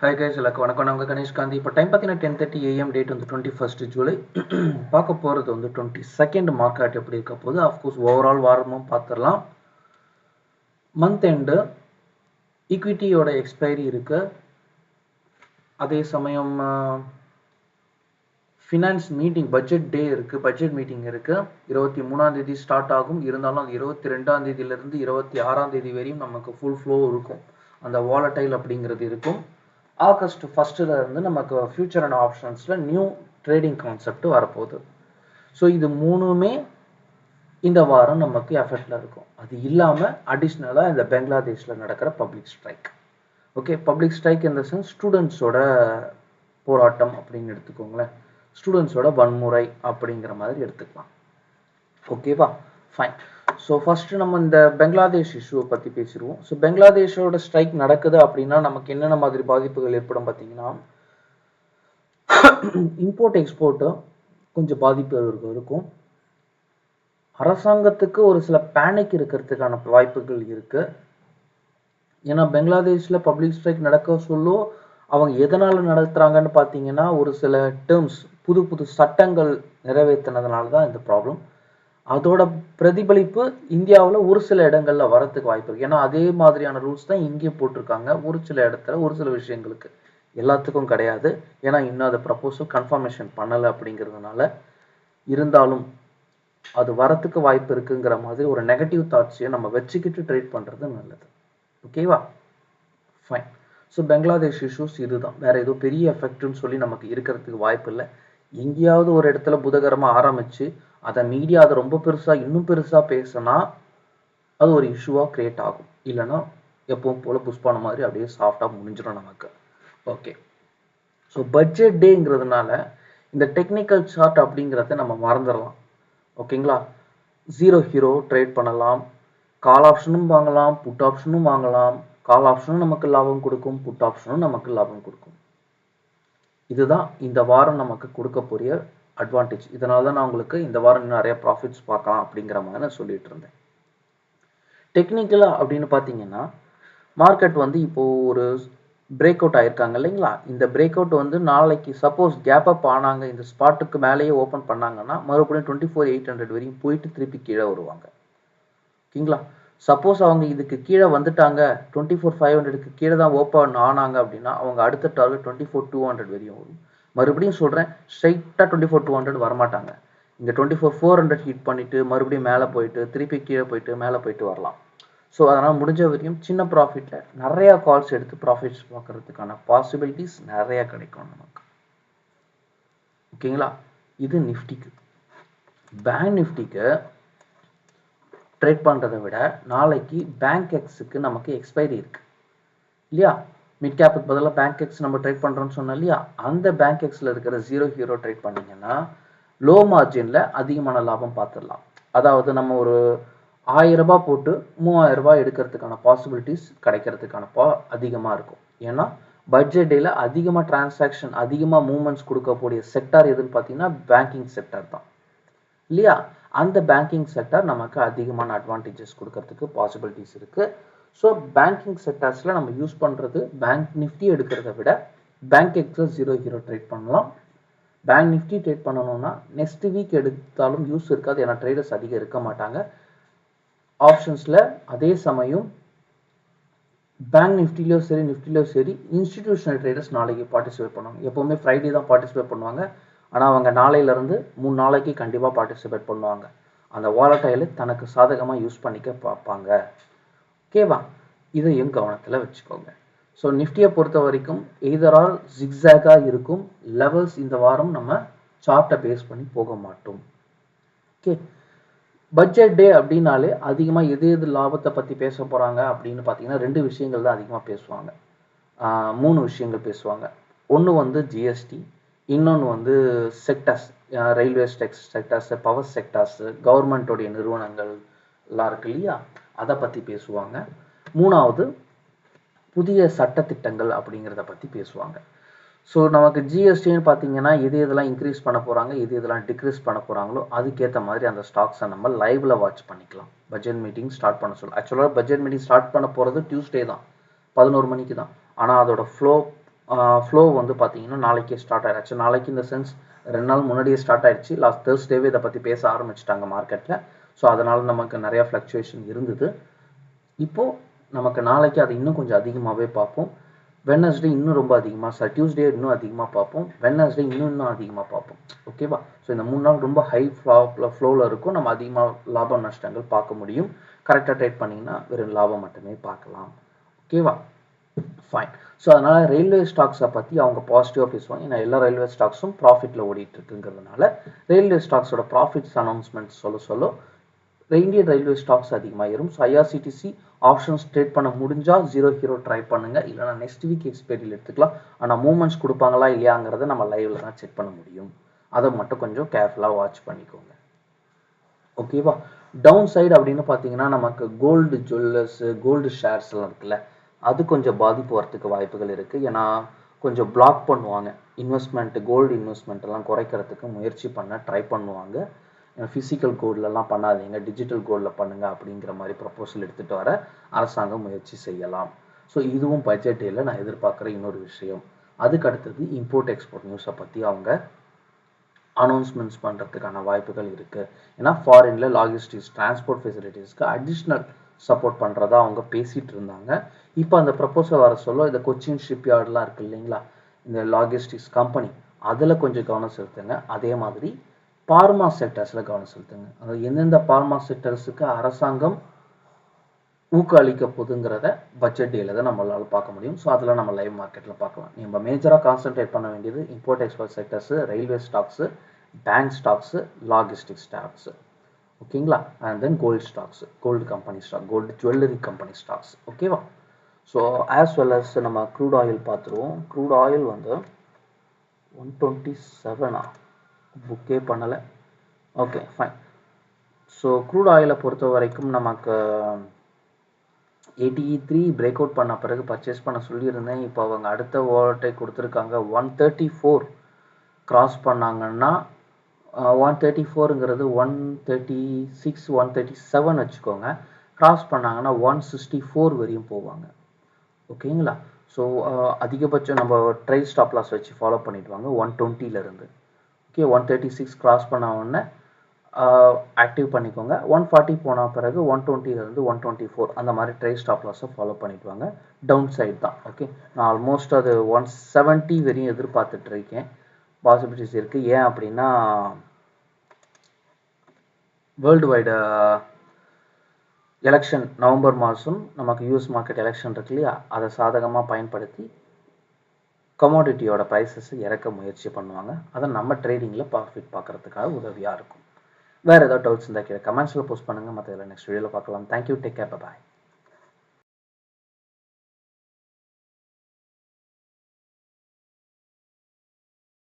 Hi guys, எல்லாருக்கும் வணக்கம். நான் உங்கள் கணேஷ் காந்தி. இப்போ டைம் பார்த்தீங்கன்னா 10:30 AM, டேட் வந்து 21 ஜூலை. பார்க்க போகிறது வந்து 22 மார்க்கெட் எப்படி இருக்க போகுது. அஃப்கோர்ஸ் ஓவரால் வாரமும் பார்த்துடலாம். மந்த் எண்டு ஈக்விட்டியோட எக்ஸ்பைரி இருக்கு. அதே சமயம் ஃபினான்ஸ் மீட்டிங், பட்ஜெட் டே இருக்குது. பட்ஜெட் மீட்டிங் இருக்குது. 23ஆம் தேதி ஸ்டார்ட் ஆகும். இருந்தாலும் அது 22ஆம் தேதியிலிருந்து 26ஆம் தேதி வரையும் நமக்கு ஃபுல் ஃப்ளோ இருக்கும். அந்த வாலடைல் அப்படிங்கிறது இருக்கும். ஆகஸ்ட் 1 இருந்து நமக்கு ஃபியூச்சர் அண்ட் ஆப்ஷன்ஸில் நியூ ட்ரேடிங் கான்செப்ட் வரப்போகுது. ஸோ இது மூணுமே இந்த வாரம் நமக்கு எஃபெக்டில் இருக்கும். அது இல்லாமல் அடிஷ்னலாக இந்த பெங்களாதேஷில் நடக்கிற public strike. Okay, public strike இந்த சென்ஸ் ஸ்டூடெண்ட்ஸோட போராட்டம் அப்படின்னு எடுத்துக்கோங்களேன். ஸ்டூடெண்ட்ஸோட வன்முறை அப்படிங்கிற மாதிரி எடுத்துக்கலாம். ஓகேவா, ஃபைன். ஸோ ஃபஸ்ட்டு நம்ம இந்த பெங்களாதேஷ் இஷ்யூவை பற்றி பேசிடுவோம். ஸோ பெங்களாதேஷோட ஸ்ட்ரைக் நடக்குது அப்படின்னா நமக்கு என்னென்ன மாதிரி பாதிப்புகள் ஏற்படும் பார்த்தீங்கன்னா, இம்போர்ட் எக்ஸ்போர்ட்டு கொஞ்சம் பாதிப்பு இருக்கும். அரசாங்கத்துக்கு ஒரு சில பேனிக் இருக்கிறதுக்கான வாய்ப்புகள் இருக்கு. ஏன்னா பெங்களாதேஷில் பப்ளிக் ஸ்ட்ரைக் நடக்க சொல்லோ அவங்க எதனால் நடத்துகிறாங்கன்னு பார்த்தீங்கன்னா, ஒரு சில டேர்ம்ஸ் புது புது சட்டங்கள் நிறைவேற்றினதுனால தான் இந்த ப்ராப்ளம். அதோட பிரதிபலிப்பு இந்தியாவில் ஒரு சில இடங்கள்ல வரத்துக்கு வாய்ப்பு இருக்கு. ஏன்னா அதே மாதிரியான ரூல்ஸ் தான் இங்கே போட்டிருக்காங்க. ஒரு சில இடத்துல ஒரு சில விஷயங்களுக்கு, எல்லாத்துக்கும் கிடையாது. ஏன்னா இன்னும் அதை ப்ரப்போசல் கன்ஃபர்மேஷன் பண்ணலை அப்படிங்கிறதுனால. இருந்தாலும் அது வரத்துக்கு வாய்ப்பு இருக்குங்கிற மாதிரி ஒரு நெகட்டிவ் தாட்ஸையும் நம்ம வச்சுக்கிட்டு ட்ரேட் பண்ணுறது நல்லது. ஓகேவா, ஃபைன். ஸோ பெங்களாதேஷ் இஷ்யூஸ் இதுதான். வேற ஏதோ பெரிய எஃபெக்ட்னு சொல்லி நமக்கு இருக்கிறதுக்கு வாய்ப்பு இல்லை. எங்கேயாவது ஒரு இடத்துல புதகரமாக ஆரம்பிச்சு அதை மீடியா அதை ரொம்ப பெருசாக இன்னும் பெருசாக பேசினா அது ஒரு இஷ்யூவாக கிரியேட் ஆகும். இல்லைன்னா எப்பவும் போல் புஷ்பான மாதிரி அப்படியே சாஃப்டாக முடிஞ்சிடும் நமக்கு. ஓகே, ஸோ பட்ஜெட் டேங்கிறதுனால இந்த டெக்னிக்கல் சார்ட் அப்படிங்கிறத நம்ம மறந்துடலாம். ஓகேங்களா, ஜீரோ ஹீரோ ட்ரேட் பண்ணலாம். கால் ஆப்ஷனும் வாங்கலாம், புட் ஆப்ஷனும் வாங்கலாம். கால் ஆப்ஷனும் நமக்கு லாபம் கொடுக்கும், புட் ஆப்ஷனும் நமக்கு லாபம் கொடுக்கும். இதுதான் இந்த வாரம் நமக்கு கொடுக்க போகிற அட்வான்டேஜ். இதனால தான் நான் உங்களுக்கு இந்த வாரம் நிறைய ப்ராஃபிட்ஸ் பார்க்கலாம் அப்படிங்கிற மாதிரி நான் சொல்லிட்டு இருந்தேன். டெக்னிக்கலாக அப்படின்னு பார்த்தீங்கன்னா, மார்க்கெட் வந்து இப்போது ஒரு பிரேக் அவுட் ஆயிருக்காங்க இல்லைங்களா. இந்த பிரேக் அவுட் வந்து நாளைக்கு சப்போஸ் கேப் அப் ஆனாங்க, இந்த ஸ்பாட்டுக்கு மேலேயே ஓப்பன் பண்ணாங்கன்னா மறுபடியும் 24,800 வரையும் போயிட்டு திருப்பி கீழே வருவாங்க. ஓகேங்களா, சப்போஸ் அவங்க இதுக்கு கீழே வந்துட்டாங்க, 24,500க்கு கீழே தான் ஓப்பன் ஆனாங்க அப்படின்னா அவங்க அடுத்த டார்கெட் 24,200 வரையும் வரும். மறுபடியும் சொல்கிறேன், ஸ்ட்ரைட்டாக 24,200 வரமாட்டாங்க. இங்கே 24,400 ஹிட் பண்ணிவிட்டு மறுபடியும் மேலே போயிட்டு திருப்பி கீழே போயிட்டு மேலே போயிட்டு வரலாம். ஸோ அதனால் முடிஞ்ச வரையும் சின்ன ப்ராஃபிட்டில் நிறையா கால்ஸ் எடுத்து ப்ராஃபிட்ஸ் பார்க்குறதுக்கான பாசிபிலிட்டிஸ் நிறையா கிடைக்கும் நமக்கு. ஓகேங்களா, இது நிஃப்டிக்கு. பேங்க் நிஃப்டிக்கு ட்ரேட் பண்ணுறதை விட நாளைக்கு பேங்க் எக்ஸுக்கு நமக்கு எக்ஸ்பைரி இருக்குது இல்லையா. மிட் கேப்புக்கு பதிலாக பேங்க் எக்ஸ் நம்ம ட்ரேட் பண்ணுறோன்னு சொன்னோம் இல்லையா. அந்த பேங்க் எக்ஸில் இருக்கிற ஜீரோ ஹீரோ ட்ரேட் பண்ணிங்கன்னா லோ மார்ஜினில் அதிகமான லாபம் பார்த்துடலாம். அதாவது நம்ம ஒரு 1000 ரூபாய் போட்டு 3000 ரூபாய் எடுக்கிறதுக்கான பாசிபிலிட்டிஸ் கிடைக்கிறதுக்கான அதிகமாக இருக்கும். ஏன்னா பட்ஜெட் டேல அதிகமாக டிரான்சாக்ஷன், அதிகமாக மூவ்மெண்ட்ஸ் கொடுக்கக்கூடிய செக்டார் எதுன்னு பார்த்தீங்கன்னா பேங்கிங் செக்டார் தான் இல்லையா. அந்த பேங்கிங் செக்டார் நமக்கு அதிகமான அட்வான்டேஜஸ் கொடுக்கறதுக்கு பாசிபிலிட்டிஸ் இருக்குது. ஸோ பேங்கிங் செக்டார்ஸில் நம்ம யூஸ் பண்ணுறது பேங்க் நிஃப்டி எடுக்கிறத விட Bankex zero hero trade பண்ணலாம். பேங்க் நிஃப்டி ட்ரேட் பண்ணணும்னா நெக்ஸ்ட் வீக் எடுத்தாலும் யூஸ் இருக்காது, ஏன்னா ட்ரேடர்ஸ் அதிகம் இருக்க மாட்டாங்க ஆப்ஷன்ஸில். அதே சமயம் பேங்க் நிஃப்டிலையோ சரி நிஃப்டிலையோ சரி இன்ஸ்டிடியூஷனல் ட்ரேடர்ஸ் நாளைக்கு பார்ட்டிசிபேட் பண்ணுவாங்க. எப்போவுமே ஃப்ரைடே தான் பார்ட்டிசிபேட் பண்ணுவாங்க. ஆனால் அவங்க நாளையிலேருந்து 3 நாளைக்கு கண்டிப்பாக பார்ட்டிசிபேட் பண்ணுவாங்க. அந்த வாலட்டைலை தனக்கு சாதகமாக யூஸ் பண்ணிக்க பார்ப்பாங்க. ஓகேவா, இதையும் கவனத்தில் வச்சுக்கோங்க. ஸோ நிஃப்டியை பொறுத்த வரைக்கும் எய்தரால் ஜிக்ஸாகாக இருக்கும் லெவல்ஸ். இந்த வாரம் நம்ம சார்ட்டை பேஸ் பண்ணி போக மாட்டோம். ஓகே, பட்ஜெட் டே அப்படின்னாலே அதிகமாக எது லாபத்தை பற்றி பேச போகிறாங்க அப்படின்னு பார்த்தீங்கன்னா 2 விஷயங்கள் தான் அதிகமாக பேசுவாங்க. 3 விஷயங்கள் பேசுவாங்க. ஒன்று வந்து ஜிஎஸ்டி, இன்னொன்று வந்து sectors, railway sectors, power sectors, கவர்மெண்ட்டோடைய நிறுவனங்கள் எல்லாம் இருக்கு இல்லையா, அதை பற்றி பேசுவாங்க. 3வது புதிய சட்டத்திட்டங்கள் அப்படிங்கிறத பற்றி பேசுவாங்க. ஸோ நமக்கு ஜிஎஸ்டின்னு பார்த்தீங்கன்னா இதெல்லாம் இன்க்ரீஸ் பண்ண போகிறாங்க, இதெல்லாம் டிக்ரீஸ் பண்ண போகிறாங்களோ அதுக்கேற்ற மாதிரி அந்த ஸ்டாக்ஸை நம்ம லைவ்ல வாட்ச் பண்ணிக்கலாம். பட்ஜெட் மீட்டிங் ஸ்டார்ட் பண்ண சொல்ல, ஆக்சுவலாக பட்ஜெட் மீட்டிங் ஸ்டார்ட் பண்ண போகிறது டியூஸ்டே தான், 11 மணிக்கு தான். ஆனால் அதோட ஃப்ளோ ஃப்ளோ வந்து பார்த்தீங்கன்னா நாளைக்கே ஸ்டார்ட் ஆயிடுச்சு. நாளைக்கு இந்த சென்ஸ் 2 நாள் முன்னாடியே ஸ்டார்ட் ஆயிடுச்சு. லாஸ்ட் தேர்ஸ்டேவே இதை பற்றி பேச ஆரம்பிச்சிட்டாங்க மார்க்கெட்டில். ஸோ அதனால் நமக்கு நிறையா ஃப்ளக்சுவேஷன் இருந்தது. இப்போது நமக்கு நாளைக்கு அது இன்னும் கொஞ்சம் அதிகமாகவே பார்ப்போம். வெட்னஸ்டே இன்னும் ரொம்ப அதிகமாக, டியூஸ்டே இன்னும் அதிகமாக பார்ப்போம். வெட்னஸ்டே இன்னும் அதிகமாக பார்ப்போம். ஓகேவா? ஸோ இந்த 3 நாள் ரொம்ப ஹை ஃப்ளோவில் இருக்கும். நம்ம அதிகமாக லாப நஷ்டங்கள் பார்க்க முடியும். கரெக்டாக ட்ரேட் பண்ணிங்கன்னா வெறும் லாபம் மட்டுமே பார்க்கலாம். ஓகேவா? ஃபைன். ஸோ அதனால் ரயில்வே ஸ்டாக்ஸை பற்றி அவங்க பாசிட்டிவாக பேசுவாங்க. ஏன்னா எல்லா ரயில்வே ஸ்டாக்ஸும் ப்ராஃபிட்டில் ஓடிட்டு இருக்குங்கிறதுனால ரயில்வே ஸ்டாக்ஸோட ப்ராஃபிட்ஸ் அனௌன்ஸ்மெண்ட்ஸ் சொல்ல இந்தியன் ரயில்வே ஸ்டாக்ஸ் அதிகமாக ஏறும். ஸோ ஐஆர்சிடிசி ஆப்ஷன்ஸ் ட்ரேட் பண்ண முடிஞ்சால் 0 ஹீரோ ட்ரை பண்ணுங்கள். இல்லைனா நெக்ஸ்ட் வீக் எக்ஸ்பைரியில் எடுத்துக்கலாம். ஆனால் மூவ்மெண்ட்ஸ் கொடுப்பாங்களா இல்லையாங்கிறத நம்ம லைவில் தான் செக் பண்ண முடியும். அதை மட்டும் கொஞ்சம் கேர்ஃபுல்லாக வாட்ச் பண்ணிக்கோங்க. ஓகேவா? டவுன் சைடு அப்படின்னு பார்த்தீங்கன்னா நமக்கு கோல்டு ஜுவல்லர்ஸ், கோல்டு ஷேர்ஸ் எல்லாம் இருக்குல்ல, அது கொஞ்சம் பாதிப்பு வரத்துக்கு வாய்ப்புகள் இருக்குது. ஏன்னா கொஞ்சம் பிளாக் பண்ணுவாங்க. கோல்டு இன்வெஸ்ட்மெண்ட் எல்லாம் குறைக்கிறதுக்கு முயற்சி பண்ண ட்ரை பண்ணுவாங்க. ஃபிசிக்கல் கோல்ட்லலாம் பண்ணாதீங்க, டிஜிட்டல் கோல்டில் பண்ணுங்க அப்படிங்கிற மாதிரி ப்ரப்போசல் எடுத்துகிட்டு வர அரசாங்கம் முயற்சி செய்யலாம். ஸோ இதுவும் பட்ஜெட் டேல நான் எதிர்பார்க்குற இன்னொரு விஷயம். அதுக்கு அடுத்தது இம்போர்ட் எக்ஸ்போர்ட் நியூஸை பற்றி அவங்க அனௌன்ஸ்மெண்ட்ஸ் பண்ணுறதுக்கான வாய்ப்புகள் இருக்குது. ஏன்னா ஃபாரினில் லாஜிஸ்டிக்ஸ் டிரான்ஸ்போர்ட் ஃபெசிலிட்டிஸ்க்கு அடிஷ்னல் சப்போர்ட் பண்ணுறதா அவங்க பேசிகிட்டு இருந்தாங்க. இப்போ அந்த ப்ரப்போசல் வர சொல்ல இந்த கொச்சின் ஷிப்யார்ட்லாம் இருக்குது இல்லைங்களா, இந்த லாஜிஸ்டிக்ஸ் கம்பெனி, அதில் கொஞ்சம் கவனம் செலுத்துங்க. அதே மாதிரி பார்மா செக்டர்ஸில் கவனம் செலுத்துங்க. அதாவது எந்தெந்த பார்மா செக்டர்ஸுக்கு அரசாங்கம் ஊக்கம் அளிக்க போகுதுங்கிறத பட்ஜெட் டேல தான் நம்மளால் பார்க்க முடியும். ஸோ அதில் நம்ம லைவ் மார்க்கெட்டில் பார்க்கலாம். நம்ம மேஜராக கான்சென்ட்ரேட் பண்ண வேண்டியது import export sectors, railway stocks, bank stocks, logistic stocks, ஓகேங்களா? And then gold stocks, gold company stock, gold jewellery company stocks. ஓகேவா? ஸோ ஆஸ் வெல் அஸ் நம்ம க்ரூட் ஆயில் பார்த்துருவோம். க்ரூட் ஆயில் வந்து 127 புக்கே பண்ணலை. Okay fine. ஸோ க்ரூட் ஆயிலை பொறுத்த வரைக்கும் நமக்கு 83 பிரேக் அவுட் பண்ண பிறகு பர்ச்சேஸ் பண்ண சொல்லியிருந்தேன். இப்போ அவங்க அடுத்த ஓவர்டை கொடுத்துருக்காங்க. 134 கிராஸ் பண்ணாங்கன்னா 134ங்கிறது 136 137 வச்சுக்கோங்க. கிராஸ் பண்ணாங்கன்னா 164 வரையும் போவாங்க. ஓகேங்களா? ஸோ அதிகபட்சம் நம்ம ட்ரைல் ஸ்டாப் லாஸ் வச்சு ஃபாலோ பண்ணிடுவாங்க 120லேருந்து. ஓகே, 136 கிராஸ் பண்ண உடனே ஆக்டிவ் பண்ணிக்கோங்க. 140 போன பிறகு 120லேருந்து 124 அந்த மாதிரி ட்ரைல் ஸ்டாப் லாஸை ஃபாலோ பண்ணிடுவாங்க. டவுன் சைட் தான். ஓகே, நான் ஆல்மோஸ்ட் அது 170 வரையும் எதிர்பார்த்துட்டு இருக்கேன். பாசிபிலிட்டிஸ் இருக்குது. ஏன் அப்படின்னா வேர்ல்டு வைடு எலெக்ஷன் நவம்பர் மாதம் நமக்கு யூஎஸ் மார்க்கெட் எலெக்ஷன் இருக்கு இல்லையா, அதை சாதகமாக பயன்படுத்தி கமோடிட்டியோட ப்ரைஸஸ் இறக்க முயற்சி பண்ணுவாங்க. அதை நம்ம ட்ரேடிங்கில் ப்ராஃபிட் பார்க்குறதுக்காக உதவியாக இருக்கும். வேறு ஏதாவது டவுட்ஸ் இருந்தால் கீழே கமெண்ட்ஸில் போஸ்ட் பண்ணுங்கள். மற்ற நெக்ஸ்ட் வீடியோவில் பார்க்கலாம். Thank you, take care, by.